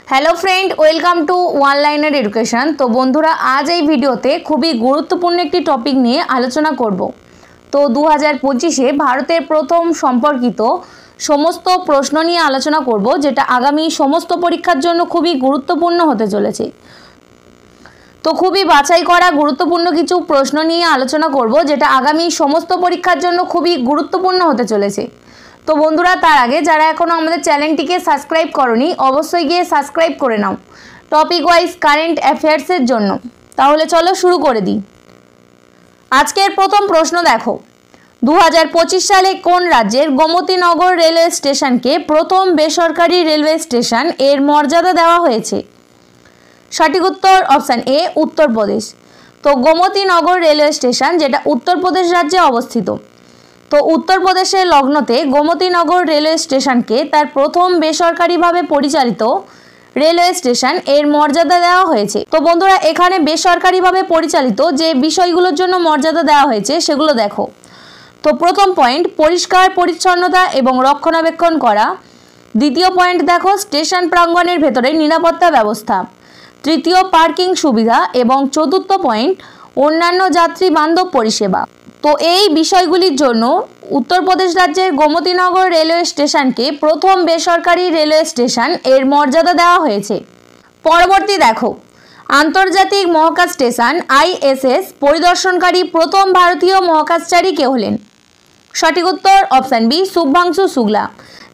Hello friend welcome to one liner education. तो बंधुरा आज এই ভিডিওতে খুবই গুরুত্বপূর্ণ একটি টপিক নিয়ে আলোচনা করব। তো 2025 ভারতের প্রথম সম্পর্কিত সমস্ত প্রশ্ন নিয়ে আলোচনা করব, যেটা আগামী সমস্ত পরীক্ষার জন্য খুবই গুরুত্বপূর্ণ হতে চলেছে। তো খুবই বাছাই করা গুরুত্বপূর্ণ কিছু প্রশ্ন নিয়ে আলোচনা করব, যেটা আগামী সমস্ত পরীক্ষার জন্য খুবই গুরুত্বপূর্ণ হতে চলেছে। তো বন্ধুরা তার আগে যারা এখনও আমাদের চ্যানেলটিকে সাবস্ক্রাইব করনি অবশ্যই গিয়ে সাবস্ক্রাইব করে নাও টপিক ওয়াইজ কারেন্ট অ্যাফেয়ার্সের জন্য। তাহলে চলো শুরু করে দিই। আজকের প্রথম প্রশ্ন দেখো, 2025 সালে কোন রাজ্যের গোমতীনগর রেলওয়ে স্টেশনকে প্রথম বেসরকারি রেলওয়ে স্টেশন এর মর্যাদা দেওয়া হয়েছে? সঠিক উত্তর অপশান এ উত্তরপ্রদেশ। তো গোমতীনগর রেলওয়ে স্টেশন যেটা উত্তরপ্রদেশ রাজ্যে অবস্থিত। তো উত্তরপ্রদেশের লগ্নতে গোমতীনগর রেলওয়ে স্টেশনকে তার প্রথম বেসরকারিভাবে পরিচালিত রেলওয়ে স্টেশন এর মর্যাদা দেওয়া হয়েছে। তো বন্ধুরা এখানে বেসরকারিভাবে পরিচালিত যে বিষয়গুলোর জন্য মর্যাদা দেওয়া হয়েছে সেগুলো দেখো। তো প্রথম পয়েন্ট পরিষ্কার পরিচ্ছন্নতা এবং রক্ষণাবেক্ষণ করা। দ্বিতীয় পয়েন্ট দেখো স্টেশন প্রাঙ্গণের ভেতরে নিরাপত্তা ব্যবস্থা। তৃতীয় পার্কিং সুবিধা এবং চতুর্থ পয়েন্ট অন্যান্য যাত্রী বান্ধব পরিষেবা। তো এই বিষয়গুলির জন্য উত্তরপ্রদেশ রাজ্যের গোমতীনগর রেলওয়ে স্টেশনকে প্রথম বেসরকারি রেলওয়ে স্টেশন এর মর্যাদা দেওয়া হয়েছে। পরবর্তী দেখো, আন্তর্জাতিক মহাকাশ স্টেশন ISS পরিদর্শনকারী প্রথম ভারতীয় মহাকাশচারী কে হলেন? সঠিক উত্তর অপশান বি শুভাংশু শুক্লা,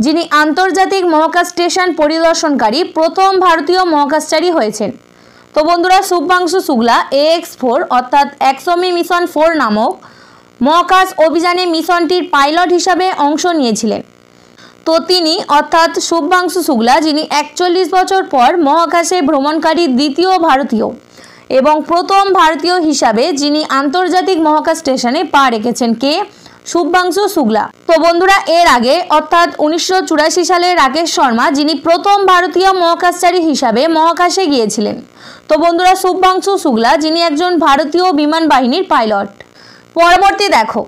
যিনি আন্তর্জাতিক মহাকাশ স্টেশন পরিদর্শনকারী প্রথম ভারতীয় মহাকাশচারী হয়েছেন। তো বন্ধুরা শুভাংশু শুক্লা AX4 অর্থাৎ অ্যাক্সমি মিশন 4 নামক মহাকাশ অভিযানে মিশনটির পাইলট হিসাবে অংশ নিয়েছিলেন। তো তিনি অর্থাৎ শুভাংশু শুক্লা যিনি 41 বছর পর মহাকাশে ভ্রমণকারী দ্বিতীয় ভারতীয় এবং প্রথম ভারতীয় হিসাবে যিনি আন্তর্জাতিক মহাকাশ স্টেশনে পা রেখেছেন কে? শুভাংশু শুক্লা। তো বন্ধুরা এর আগে অর্থাৎ 1984 সালে রাকেশ শর্মা যিনি প্রথম ভারতীয় মহাকাশচারী হিসাবে মহাকাশে গিয়েছিলেন। তো বন্ধুরা শুভাংশু শুক্লা যিনি একজন ভারতীয় বিমান বাহিনীর পাইলট। পরবর্তী দেখো,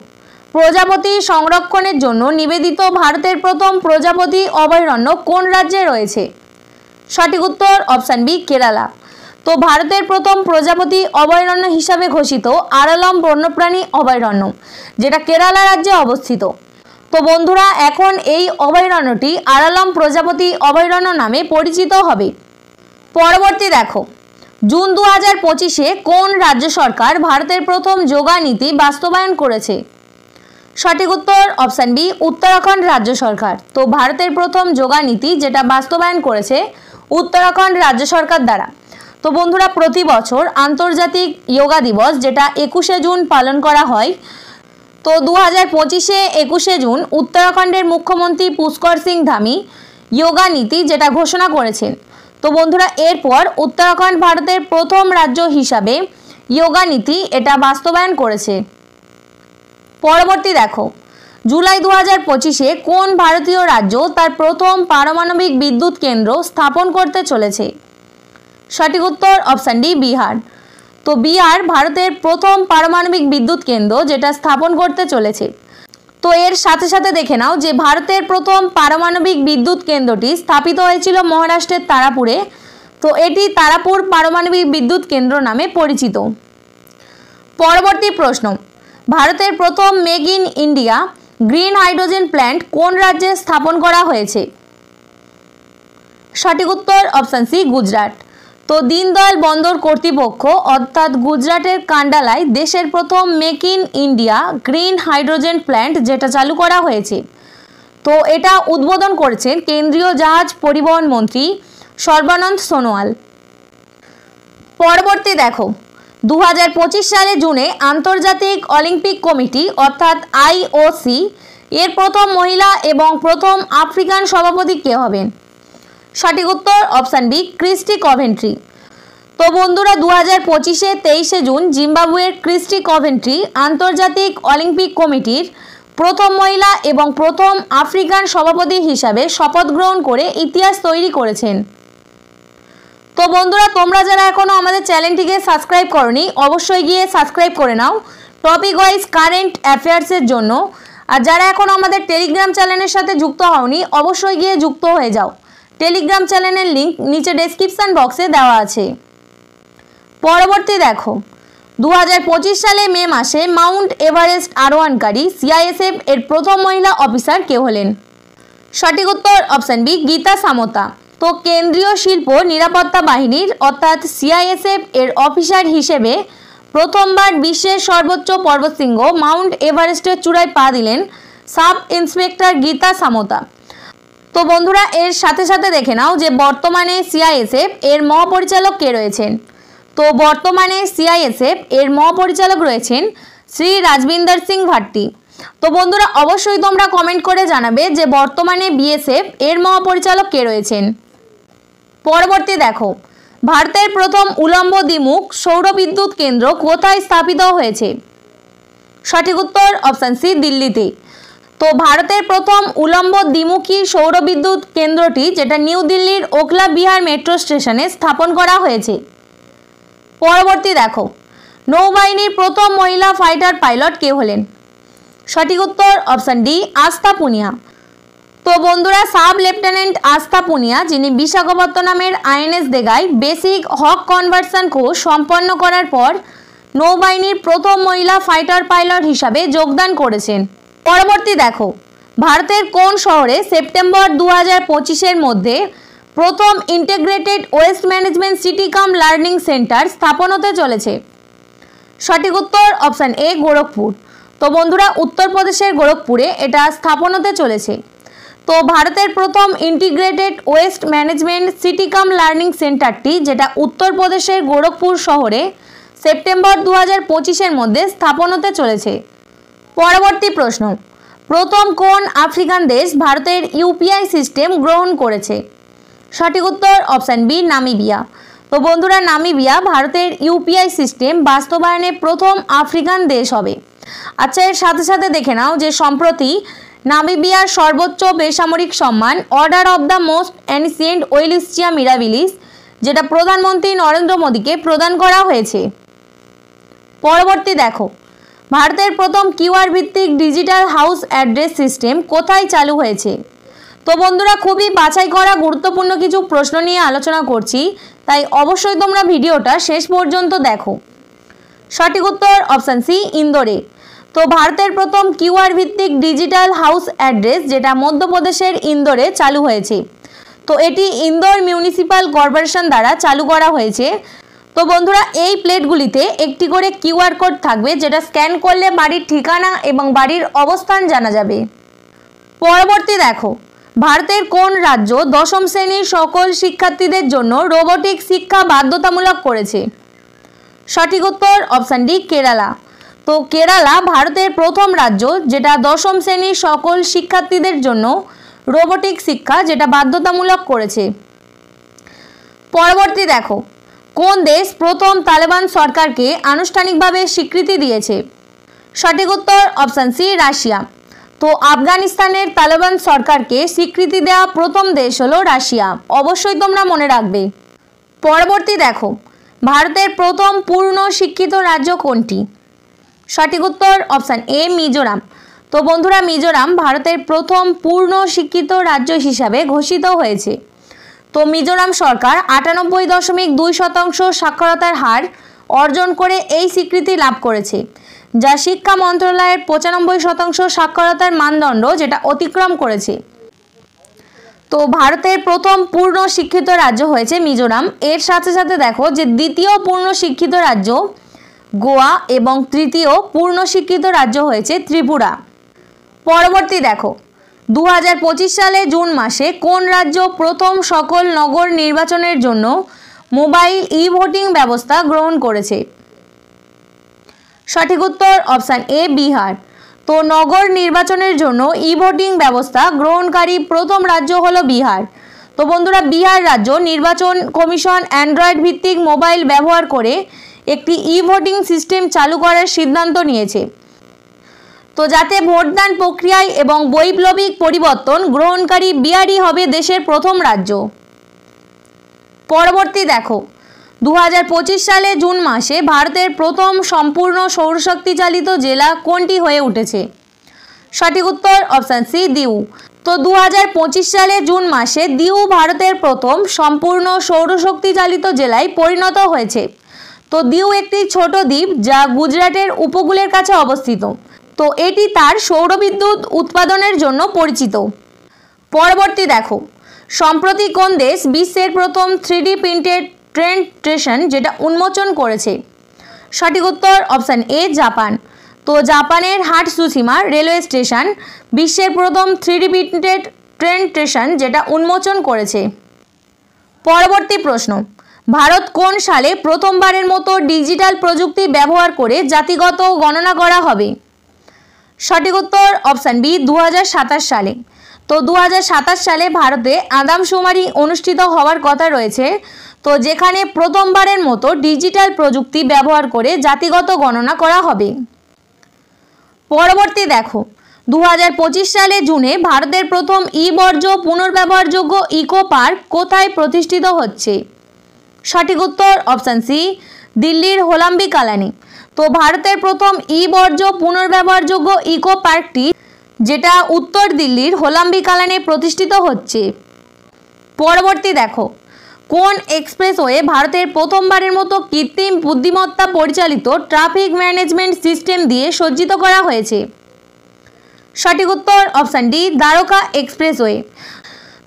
প্রজাপতি সংরক্ষণের জন্য নিবেদিত ভারতের প্রথম প্রজাপতি অভয়ারণ্য কোন রাজ্যে রয়েছে? সঠিক উত্তর অপশান বি কেরালা। তো ভারতের প্রথম প্রজাপতি অভয়ারণ্য হিসাবে ঘোষিত আরালম বন্যপ্রাণী অভয়ারণ্য, যেটা কেরালা রাজ্যে অবস্থিত। তো বন্ধুরা এখন এই অভয়ারণ্যটি আরালম প্রজাপতি অভয়ারণ্য নামে পরিচিত হবে। পরবর্তী দেখো, জুন 2025-এ কোন রাজ্য সরকার ভারতের প্রথম যোগা নীতি বাস্তবায়ন করেছে? সঠিক উত্তর অপশান বি উত্তরাখণ্ড রাজ্য সরকার। তো ভারতের প্রথম যোগা নীতি যেটা বাস্তবায়ন করেছে উত্তরাখণ্ড রাজ্য সরকার দ্বারা। তো বন্ধুরা প্রতি বছর আন্তর্জাতিক যোগা দিবস যেটা 21শে জুন পালন করা হয়। তো 2025-এ 21শে জুন উত্তরাখণ্ডের মুখ্যমন্ত্রী পুষ্কর সিং ধামি যোগা নীতি যেটা ঘোষণা করেছেন। তো বন্ধুরা এরপর উত্তরাখণ্ড ভারতের প্রথম রাজ্য হিসাবে যোগা নীতি এটা বাস্তবায়ন করেছে। পরবর্তী দেখো, জুলাই 2025-এ কোন ভারতীয় রাজ্য তার প্রথম পারমাণবিক বিদ্যুৎ কেন্দ্র স্থাপন করতে চলেছে? সঠিক উত্তর অপশান ডি বিহার। তো বিহার ভারতের প্রথম পারমাণবিক বিদ্যুৎ কেন্দ্র যেটা স্থাপন করতে চলেছে। তো এর সাথে সাথে দেখে নাও যে ভারতের প্রথম পারমাণবিক বিদ্যুৎ কেন্দ্রটি স্থাপিত হয়েছিল মহারাষ্ট্রের তারাপুরে। তো এটি তারাপুর পারমাণবিক বিদ্যুৎ কেন্দ্র নামে পরিচিত। পরবর্তী প্রশ্ন, ভারতের প্রথম make in India green hydrogen plant কোন রাজ্যে স্থাপন করা হয়েছে? সঠিক উত্তর অপশান সি গুজরাট। তো দীনদয়াল বন্দর কর্তৃপক্ষ অর্থাৎ গুজরাটের কান্ডালায় দেশের প্রথম make in India green hydrogen plant যেটা চালু করা হয়েছে। তো এটা উদ্বোধন করেছেন কেন্দ্রীয় জাহাজ পরিবহন মন্ত্রী সর্বানন্দ সোনোয়াল। পরবর্তী দেখো, 2025 সালে জুনে আন্তর্জাতিক অলিম্পিক কমিটি অর্থাৎ IOC এর প্রথম মহিলা এবং প্রথম আফ্রিকান সভাপতি কে হবেন? সঠিক উত্তর অপশান বি ক্রিস্টি কভেন্ট্রি। তো বন্ধুরা 2025-এ 23শে জুন জিম্বাবুয়ের ক্রিস্টি কভেন্ট্রি আন্তর্জাতিক অলিম্পিক কমিটির প্রথম মহিলা এবং প্রথম আফ্রিকান সভাপতি হিসাবে শপথ গ্রহণ করে ইতিহাস তৈরি করেছেন। তো বন্ধুরা তোমরা যারা এখনও আমাদের চ্যানেলটিকে সাবস্ক্রাইব করনি অবশ্যই গিয়ে সাবস্ক্রাইব করে নাও টপিক ওয়াইজ কারেন্ট অ্যাফেয়ার্সের জন্য। আর যারা এখনও আমাদের টেলিগ্রাম চ্যানেলের সাথে যুক্ত হওনি অবশ্যই গিয়ে যুক্ত হয়ে যাও। টেলিগ্রাম চ্যানেলের লিঙ্ক নিচে ডেসক্রিপশন বক্সে দেওয়া আছে। পরবর্তী দেখো, 2025 সালে মে মাসে মাউন্ট এভারেস্ট আরোহণকারী সিআইএসএফ এর প্রথম মহিলা অফিসার কে হলেন? সঠিক উত্তর অপশন বি, গীতা সামোতা। তো কেন্দ্রীয় শিল্প নিরাপত্তা বাহিনীর অর্থাৎ সিআইএসএফ এর অফিসার হিসেবে প্রথমবার বিশ্বের সর্বোচ্চ পর্বতশৃঙ্গ মাউন্ট এভারেস্টের চূড়ায় পা দিলেন সাব ইন্সপেক্টর গীতা সামোতা। তো বন্ধুরা, এর সাথে সাথে দেখে নাও যে বর্তমানে সিআইএসএফ এর মহাপরিচালক কে রয়েছেন। তো বর্তমানে সিআইএসএফ এর মহাপরিচালক রয়েছেন শ্রী রাজবিন্দর সিং ভাট্টি। তো বন্ধুরা, অবশ্যই তোমরা কমেন্ট করে জানাবে যে বর্তমানে বিএসএফ এর মহাপরিচালক কে রয়েছেন। পরবর্তী দেখো, ভারতের প্রথম উলম্ব দ্বিমুখ সৌরবিদ্যুৎ কেন্দ্র কোথায় স্থাপিত হয়েছে? সঠিক উত্তর অপশন সি, দিল্লিতে। তো ভারতের প্রথম উলম্ব দ্বিমুখী সৌরবিদ্যুৎ কেন্দ্রটি যেটা নিউ দিল্লির ওখলা বিহার মেট্রো স্টেশনে স্থাপন করা হয়েছে। পরবর্তী দেখো, নৌবাহিনীর প্রথম মহিলা ফাইটার পাইলট কে হলেন? সঠিক উত্তর অপশন ডি, আস্থা পুনিয়া। তো বন্ধুরা, সাব লেফটেন্যান্ট আস্থা পুনিয়া, যিনি বিশাখাপত্তনমের আইএনএস দেগায় বেসিক হক কনভার্সন কোর্স সম্পন্ন করার পর নৌবাহিনীর প্রথম মহিলা ফাইটার পাইলট হিসাবে যোগদান করেছেন। পরবর্তী দেখো, ভারতের কোন শহরে সেপ্টেম্বর 2025-এর মধ্যে প্রথম ইন্টিগ্রেটেড ওয়েস্ট ম্যানেজমেন্ট সিটি কাম লার্নিং সেন্টার স্থাপন হতে চলেছে? সঠিক উত্তর অপশন এ, গোরখপুর। তো বন্ধুরা, উত্তরপ্রদেশের গোরখপুরে এটা স্থাপন হতে চলেছে। তো ভারতের প্রথম ইন্টিগ্রেটেড ওয়েস্ট ম্যানেজমেন্ট সিটি কাম লার্নিং সেন্টারটি যেটা উত্তরপ্রদেশের গোরখপুর শহরে সেপ্টেম্বর 2025-এর মধ্যে স্থাপন হতে চলেছে। পরবর্তী প্রশ্ন, প্রথম কোন আফ্রিকান দেশ ভারতের ইউপিআই সিস্টেম গ্রহণ করেছে? সঠিক উত্তর অপশন বি, নামিবিয়া। তো বন্ধুরা, নামিবিয়া ভারতের ইউপিআই সিস্টেম বাস্তবায়নে প্রথম আফ্রিকান দেশ হবে। আচ্ছা, এর সাথে সাথে দেখে নাও যে সম্প্রতি নামিবিয়ার সর্বোচ্চ বেসামরিক সম্মান order of the most ancient Welwitschia Mirabilis যেটা প্রধানমন্ত্রী নরেন্দ্র মোদীকে প্রদান করা হয়েছে। পরবর্তী দেখো, ভারতের প্রথম কিউআর ভিত্তিক ডিজিটাল হাউস অ্যাড্রেস সিস্টেম কোথায় চালু হয়েছে? তো বন্ধুরা, খুবই বাছাই করা গুরুত্বপূর্ণ কিছু প্রশ্ন নিয়ে আলোচনা করছি, তাই অবশ্যই তোমরা ভিডিওটা শেষ পর্যন্ত দেখো। সঠিক উত্তর অপশন সি, ইন্দোরে। তো ভারতের প্রথম কিউআর ভিত্তিক ডিজিটাল হাউস অ্যাড্রেস যেটা মধ্যপ্রদেশের ইন্দোরে চালু হয়েছে। তো এটি ইন্দোর মিউনিসিপ্যাল কর্পোরেশন দ্বারা চালু করা হয়েছে। তো বন্ধুরা, এই প্লেটগুলিতে একটি করে কিউআর কোড থাকবে যেটা স্ক্যান করলে বাড়ির ঠিকানা এবং বাড়ির অবস্থান জানা যাবে। পরবর্তী দেখো, ভারতের কোন রাজ্য দশম শ্রেণীর সকল শিক্ষার্থীদের জন্য রোবোটিক শিক্ষা বাধ্যতামূলক করেছে? সঠিক উত্তর অপশন ডি, কেরালা। তো কেরালা ভারতের প্রথম রাজ্য যেটা দশম শ্রেণীর সকল শিক্ষার্থীদের জন্য রোবোটিক শিক্ষা যেটা বাধ্যতামূলক করেছে। পরবর্তী দেখো, কোন দেশ প্রথম তালেবান সরকারকে আনুষ্ঠানিকভাবে স্বীকৃতি দিয়েছে? সঠিক উত্তর অপশন সি, রাশিয়া। তো আফগানিস্তানের তালেবান সরকারকে স্বীকৃতি দেওয়া প্রথম দেশ হলো রাশিয়া। অবশ্যই তোমরা মনে রাখবে। পরবর্তী দেখো, ভারতের প্রথম পূর্ণ শিক্ষিত রাজ্য কোনটি? সঠিক উত্তর অপশন এ, মিজোরাম। তো বন্ধুরা, মিজোরাম ভারতের প্রথম পূর্ণ শিক্ষিত রাজ্য হিসাবে ঘোষিত হয়েছে। তো মিজোরাম সরকার 98.2% সাক্ষরতার হার অর্জন করে এই স্বীকৃতি লাভ করেছে, যা শিক্ষা মন্ত্রণালয়ের 95% সাক্ষরতার মানদণ্ড যেটা অতিক্রম করেছে। তো ভারতের প্রথম পূর্ণ শিক্ষিত রাজ্য হয়েছে মিজোরাম। এর সাথে সাথে দেখো যে দ্বিতীয় পূর্ণ শিক্ষিত রাজ্য গোয়া এবং তৃতীয় পূর্ণ শিক্ষিত রাজ্য হয়েছে ত্রিপুরা। পরবর্তী দেখো, 2025 সালে জুন মাসে কোন রাজ্য প্রথম সকল নগর নির্বাচনের জন্য মোবাইল ই ভোটিং ব্যবস্থা গ্রহণ করেছে? সঠিক উত্তর অপশান এ, বিহার। তো নগর নির্বাচনের জন্য ই ভোটিং ব্যবস্থা গ্রহণকারী প্রথম রাজ্য হলো বিহার। তো বন্ধুরা, বিহার রাজ্য নির্বাচন কমিশন অ্যান্ড্রয়েড ভিত্তিক মোবাইল ব্যবহার করে একটি ই ভোটিং সিস্টেম চালু করার সিদ্ধান্ত নিয়েছে। তো যাতে ভোটদান প্রক্রিয়ায় এবং বৈপ্লবিক পরিবর্তন গ্রহণকারী বিহারই হবে দেশের প্রথম রাজ্য। পরবর্তী দেখো, 2025 সালে জুন মাসে ভারতের প্রথম সম্পূর্ণ সৌরশক্তি চালিত জেলা কোনটি হয়ে উঠেছে? সঠিক উত্তর অপশান সি, দিউ। তো তো 2025 সালে জুন মাসে দিউ ভারতের প্রথম সম্পূর্ণ সৌরশক্তি চালিত জেলায় পরিণত হয়েছে। তো দিউ একটি ছোট দ্বীপ যা গুজরাটের উপকূলের কাছে অবস্থিত। তো এটি তার সৌরবিদ্যুৎ উৎপাদনের জন্য পরিচিত। পরবর্তী দেখো, সম্প্রতি কোন দেশ বিশ্বের প্রথম 3D প্রিন্টেড ট্রেন স্টেশন যেটা উন্মোচন করেছে? সঠিক উত্তর অপশান এ, জাপান। তো জাপানের হাটসুশিমা রেলওয়ে স্টেশন বিশ্বের প্রথম 3D প্রিন্টেড ট্রেন স্টেশন যেটা উন্মোচন করেছে। পরবর্তী প্রশ্ন, ভারত কোন সালে প্রথমবারের মতো ডিজিটাল প্রযুক্তি ব্যবহার করে জাতিগত গণনা করা হবে? সঠিক উত্তর অপশান বি, 2027 সালে। তো 2027 সালে ভারতে আদমশুমারি অনুষ্ঠিত হওয়ার কথা রয়েছে, তো যেখানে প্রথমবারের মতো ডিজিটাল প্রযুক্তি ব্যবহার করে জাতিগত গণনা করা হবে। পরবর্তী দেখো, 2025 সালে জুনে ভারতের প্রথম বর্জ্য পুনর্ব্যবহারযোগ্য ইকো পার্ক কোথায় প্রতিষ্ঠিত হচ্ছে? সঠিক উত্তর অপশান সি, দিল্লির হোলাম্বি কালানে। তো ভারতের প্রথম বর্জ্য পুনর্ব্যবহারযোগ্য ইকো পার্কটি যেটা উত্তর দিল্লির হোলাম্বি কালানে প্রতিষ্ঠিত হচ্ছে। পরবর্তী দেখো, কোন এক্সপ্রেসওয়ে ভারতের প্রথমবারের মতো কৃত্রিম বুদ্ধিমত্তা পরিচালিত ট্রাফিক ম্যানেজমেন্ট সিস্টেম দিয়ে সজ্জিত করা হয়েছে? সঠিক উত্তর অপশান ডি, দ্বারকা এক্সপ্রেসওয়ে।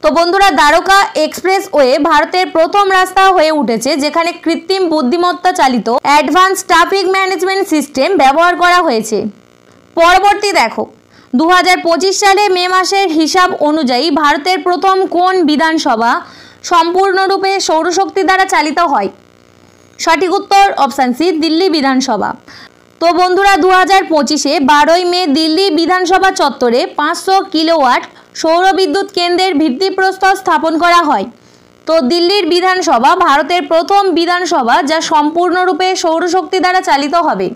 তো বন্ধুরা, দ্বারকা এক্সপ্রেসওয়ে ভারতের প্রথম রাস্তা হয়ে উঠেছে যেখানে কৃত্রিম বুদ্ধিমত্তা চালিত অ্যাডভান্স ট্রাফিক ম্যানেজমেন্ট সিস্টেম ব্যবহার করা হয়েছে। পরবর্তী দেখো, 2025 সালে মে মাসের হিসাব অনুযায়ী ভারতের প্রথম কোন বিধানসভা সম্পূর্ণরূপে সৌরশক্তি দ্বারা চালিত হয়? সঠিক উত্তর অপশান সি, দিল্লি বিধানসভা। তো বন্ধুরা, 2025-এ 12ই মে দিল্লি বিধানসভা চত্বরে 500 কিলোওয়াট সৌরবিদ্যুৎ কেন্দ্রের ভিত্তিপ্রস্তর স্থাপন করা হয়। তো দিল্লির বিধানসভা ভারতের প্রথম বিধানসভা যা সম্পূর্ণরূপে সৌরশক্তি দ্বারা চালিত হবে।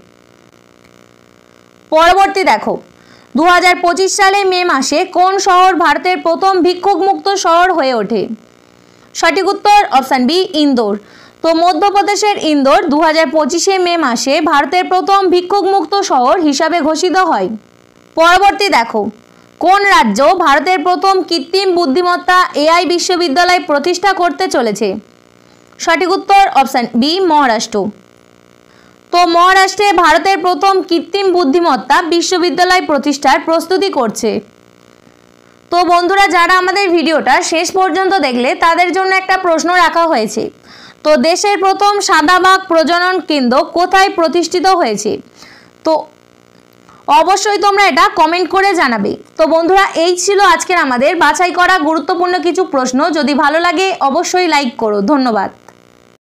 পরবর্তী দেখো, 2025 সালে মে মাসে কোন শহর ভারতের প্রথম ভিক্ষুকমুক্ত শহর হয়ে ওঠে? সঠিক উত্তর অপশান বি, ইন্দোর। তো মধ্যপ্রদেশের ইন্দোর 2025-এ মে মাসে ভারতের প্রথম ভিক্ষুকমুক্ত শহর হিসাবে ঘোষিত হয়। পরবর্তী দেখো, কোন রাজ্য ভারতের প্রথম কৃত্রিম বুদ্ধিমত্তা এআই বিশ্ববিদ্যালয় প্রতিষ্ঠা করতে চলেছে? সঠিক উত্তর অপশান বি, মহারাষ্ট্র। তো মহারাষ্ট্রে ভারতের প্রথম কৃত্রিম বুদ্ধিমত্তা বিশ্ববিদ্যালয় প্রতিষ্ঠার প্রস্তুতি করছে। তো বন্ধুরা, যারা আমাদের ভিডিওটা শেষ পর্যন্ত দেখলে তাদের জন্য একটা প্রশ্ন রাখা হয়েছে। তো দেশের প্রথম সাদা বাঘ প্রজনন কেন্দ্র কোথায় প্রতিষ্ঠিত হয়েছে? তো অবশ্যই তোমরা এটা কমেন্ট করে জানাবে। তো বন্ধুরা, এই ছিল আজকের আমাদের বাছাই করা গুরুত্বপূর্ণ কিছু প্রশ্ন। যদি ভালো লাগে অবশ্যই লাইক করো। ধন্যবাদ।